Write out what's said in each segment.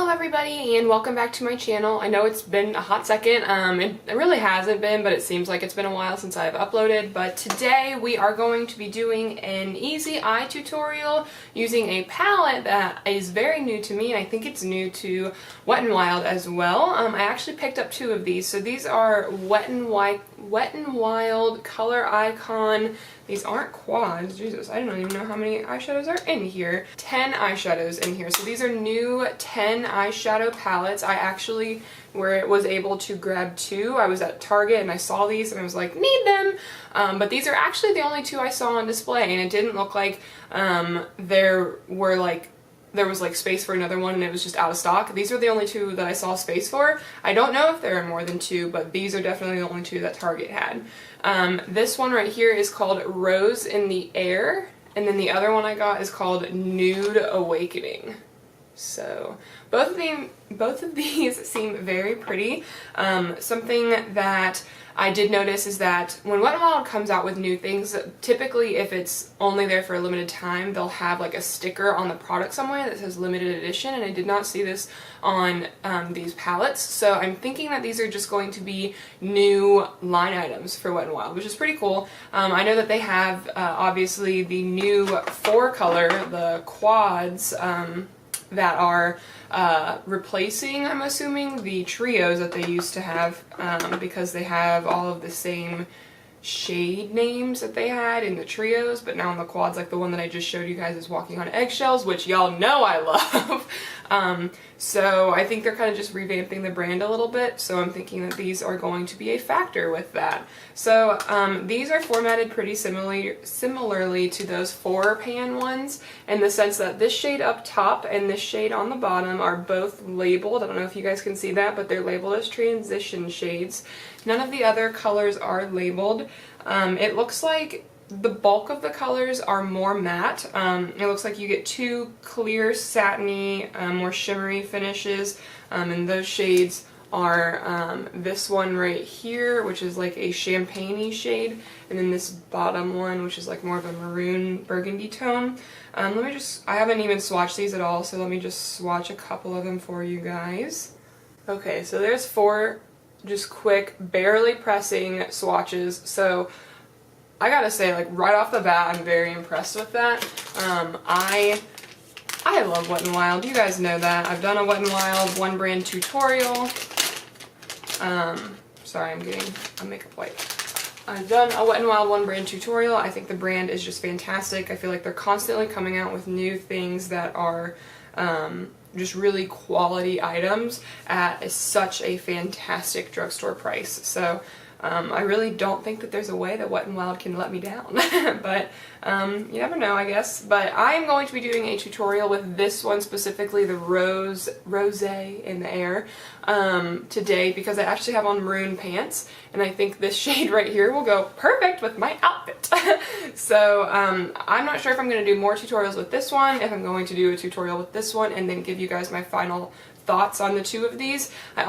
Hello everybody and welcome back to my channel. I know it's been a hot second, it really hasn't been, but it seems like it's been a while since I've uploaded. But today we are going to be doing an easy eye tutorial using a palette that is very new to me, and I think it's new to Wet n Wild as well. I actually picked up two of these. So these are Wet n Wild Color Icon. These aren't quads. Jesus, I don't even know how many eyeshadows are in here. 10 eyeshadows in here. So these are new 10 eyeshadow palettes. I actually was able to grab two. I was at Target and I saw these and I was like, need them. But these are actually the only two I saw on display, and it didn't look like there was like space for another one and it was just out of stock. These are the only two that I saw space for. I don't know if there are more than two, but these are definitely the only two that Target had. This one right here is called Rose in the Air, and then the other one I got is called Nude Awakening. So both of these seem very pretty. Something that I did notice is that when Wet n Wild comes out with new things, typically if it's only there for a limited time, they'll have like a sticker on the product somewhere that says limited edition, and I did not see this on these palettes. So I'm thinking that these are just going to be new line items for Wet n Wild, which is pretty cool. I know that they have obviously the new 4-color, the quads, that are replacing, I'm assuming, the trios that they used to have, because they have all of the same shade names that they had in the trios, but now in the quads, like the one that I just showed you guys, is Walking on Eggshells, which y'all know I love. So I think they're kind of just revamping the brand a little bit, so I'm thinking that these are going to be a factor with that. So these are formatted pretty similarly to those 4-pan ones, in the sense that this shade up top and this shade on the bottom are both labeled. I don't know if you guys can see that, but they're labeled as transition shades. None of the other colors are labeled. It looks like the bulk of the colors are more matte. It looks like you get 2 clear, satiny, more shimmery finishes, and those shades are this one right here, which is like a champagne-y shade, and then this bottom one, which is like more of a maroon burgundy tone. I haven't even swatched these at all, so let me just swatch a couple of them for you guys. Okay, so there's 4 just quick, barely pressing swatches. So I gotta say, like, right off the bat, I'm very impressed with that. I love Wet n Wild. You guys know that. I've done a Wet n Wild one brand tutorial. Sorry, I'm getting a makeup wipe. I've done a Wet n Wild one brand tutorial. I think the brand is just fantastic. I feel like they're constantly coming out with new things that are just really quality items at such a fantastic drugstore price. So I really don't think that there's a way that Wet n Wild can let me down. But you never know, I guess. But I'm going to be doing a tutorial with this one specifically, the Rose in the Air, today, because I actually have on maroon pants, and I think this shade right here will go perfect with my outfit. So I'm not sure if I'm going to do more tutorials with this one, if I'm going to do a tutorial with this one, and then give you guys my final thoughts on the 2 of these. I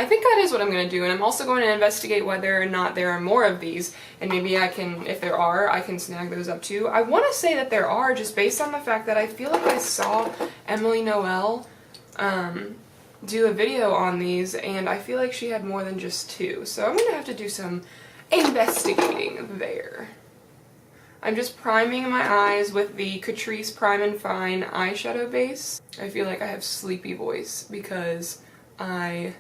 think that is what I'm going to do, and I'm also going to investigate whether or not there are more of these, and maybe I can, if there are, I can snag those up too. I want to say that there are, just based on the fact that I feel like I saw Emily Noel do a video on these, and I feel like she had more than just 2, so I'm going to have to do some investigating there. I'm just priming my eyes with the Catrice Prime and Fine eyeshadow base. I feel like I have sleepy voice because I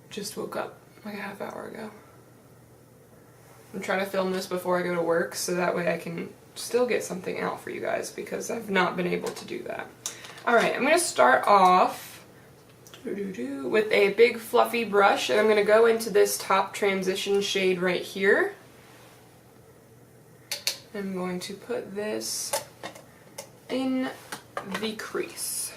just woke up like a half hour ago. I'm trying to film this before I go to work so that way I can still get something out for you guys, because I've not been able to do that. Alright, I'm going to start off with a big fluffy brush, and I'm going to go into this top transition shade right here. I'm going to put this in the crease.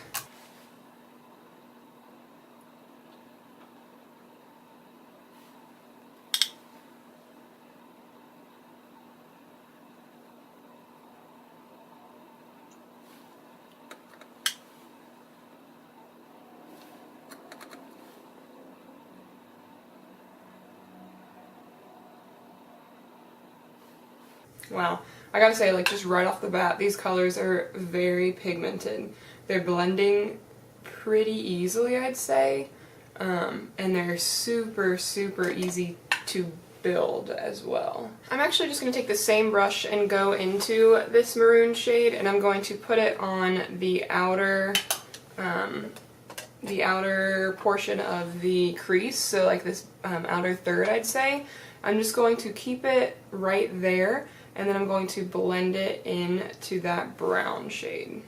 Wow. I gotta say, like, just right off the bat, these colors are very pigmented. They're blending pretty easily, I'd say. And they're super, super easy to build as well. I'm actually just going to take the same brush and go into this maroon shade, and I'm going to put it on the outer portion of the crease, so like this outer third, I'd say. I'm just going to keep it right there, and then I'm going to blend it into that brown shade.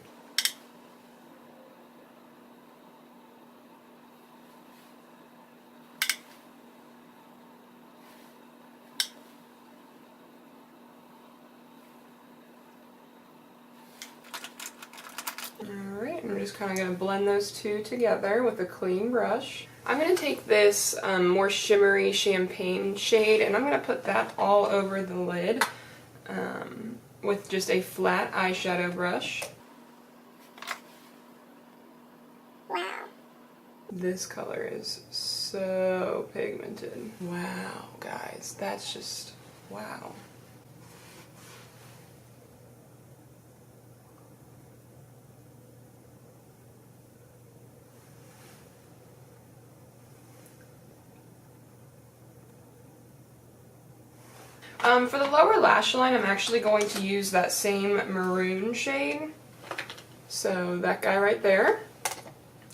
Alright, I'm just kind of going to blend those two together with a clean brush. I'm going to take this more shimmery champagne shade, and I'm going to put that all over the lid with just a flat eyeshadow brush. Wow. This color is so pigmented. Wow, guys, that's just wow. For the lower lash line, I'm actually going to use that same maroon shade, so that guy right there,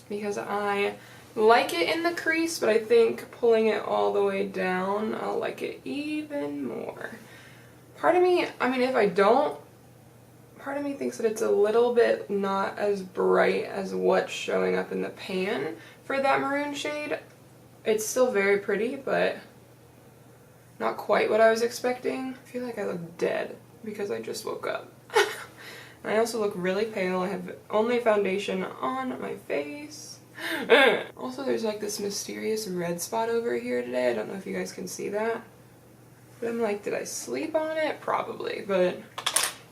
because I like it in the crease, but I think pulling it all the way down, I'll like it even more. Part of me, I mean, if I don't, part of me thinks that it's a little bit not as bright as what's showing up in the pan for that maroon shade. It's still very pretty, but not quite what I was expecting. I feel like I look dead because I just woke up. I also look really pale. I have only foundation on my face. Also, there's like this mysterious red spot over here today. I don't know if you guys can see that. But I'm like, did I sleep on it? Probably, but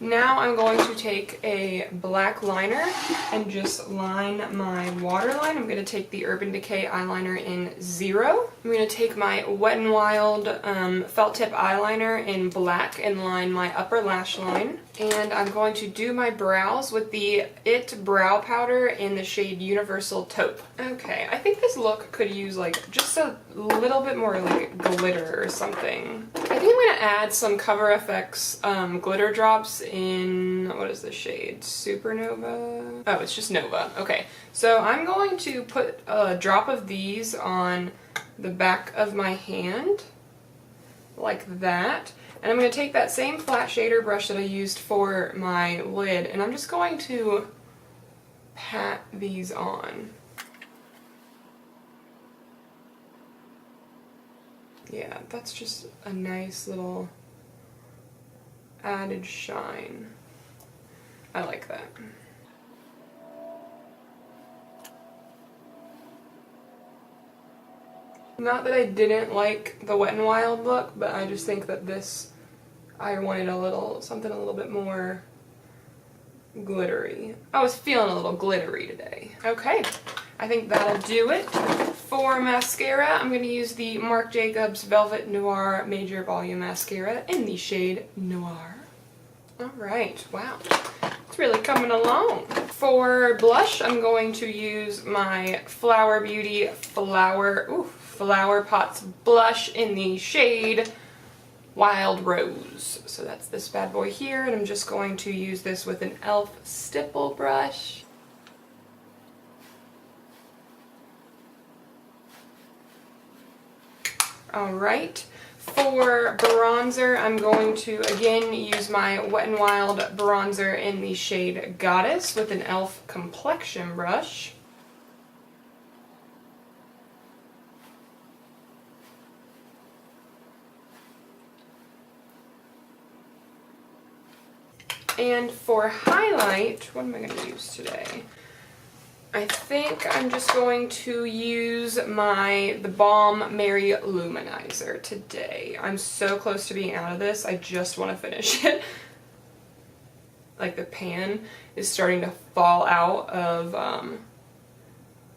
now I'm going to take a black liner and just line my waterline. I'm going to take the Urban Decay eyeliner in 0. I'm going to take my Wet n Wild felt tip eyeliner in black and line my upper lash line. And I'm going to do my brows with the IT Brow Powder in the shade Universal Taupe. Okay, I think this look could use like just a little bit more like glitter or something. I think I'm going to add some Cover FX glitter drops in, what is the shade? Supernova? Oh, it's just Nova. Okay, so I'm going to put a drop of these on the back of my hand, like that. And I'm going to take that same flat shader brush that I used for my lid, and I'm just going to pat these on. Yeah, that's just a nice little added shine. I like that. Not that I didn't like the Wet n Wild look, but I just think that this, I wanted something a little bit more glittery. I was feeling a little glittery today. Okay, I think that'll do it. For mascara, I'm going to use the Marc Jacobs Velvet Noir Major Volume Mascara in the shade Noir. Alright, wow, it's really coming along. For blush, I'm going to use my Flower Beauty Flower Pots blush in the shade Wild Rose. So that's this bad boy here, and I'm just going to use this with an e.l.f. stipple brush. Alright, for bronzer, I'm going to again use my Wet n Wild bronzer in the shade Goddess with an e.l.f. complexion brush. And for highlight, what am I going to use today? I think I'm just going to use the Balm Mary Luminizer today. I'm so close to being out of this, I just want to finish it. Like the pan is starting to fall out of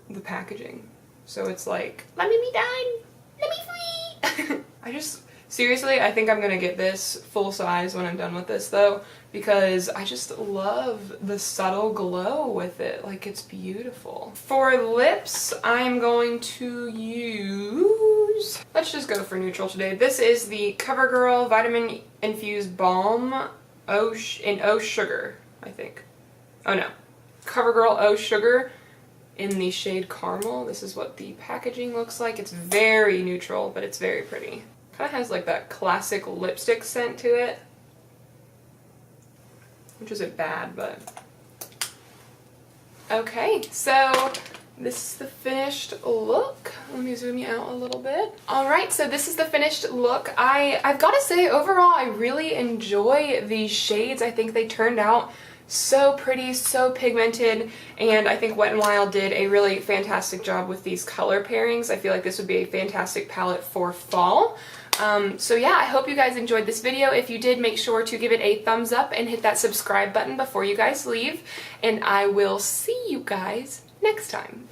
the packaging. So it's like, let me be done! Let me free! I just Seriously, I think I'm gonna get this full size when I'm done with this though, because I just love the subtle glow with it. Like, it's beautiful. For lips, I'm going to use, let's just go for neutral today. This is the CoverGirl Vitamin Infused Balm in O Sugar, I think. Oh no. CoverGirl O Sugar in the shade Caramel. This is what the packaging looks like. It's very neutral, but it's very pretty. Kind of has like that classic lipstick scent to it, which isn't bad, but okay. So this is the finished look. Let me zoom you out a little bit. Alright, so this is the finished look. I've got to say, overall, I really enjoy these shades. I think they turned out so pretty, so pigmented, and I think Wet n Wild did a really fantastic job with these color pairings. I feel like this would be a fantastic palette for fall. So yeah, I hope you guys enjoyed this video. If you did, make sure to give it a thumbs up and hit that subscribe button before you guys leave, and I will see you guys next time.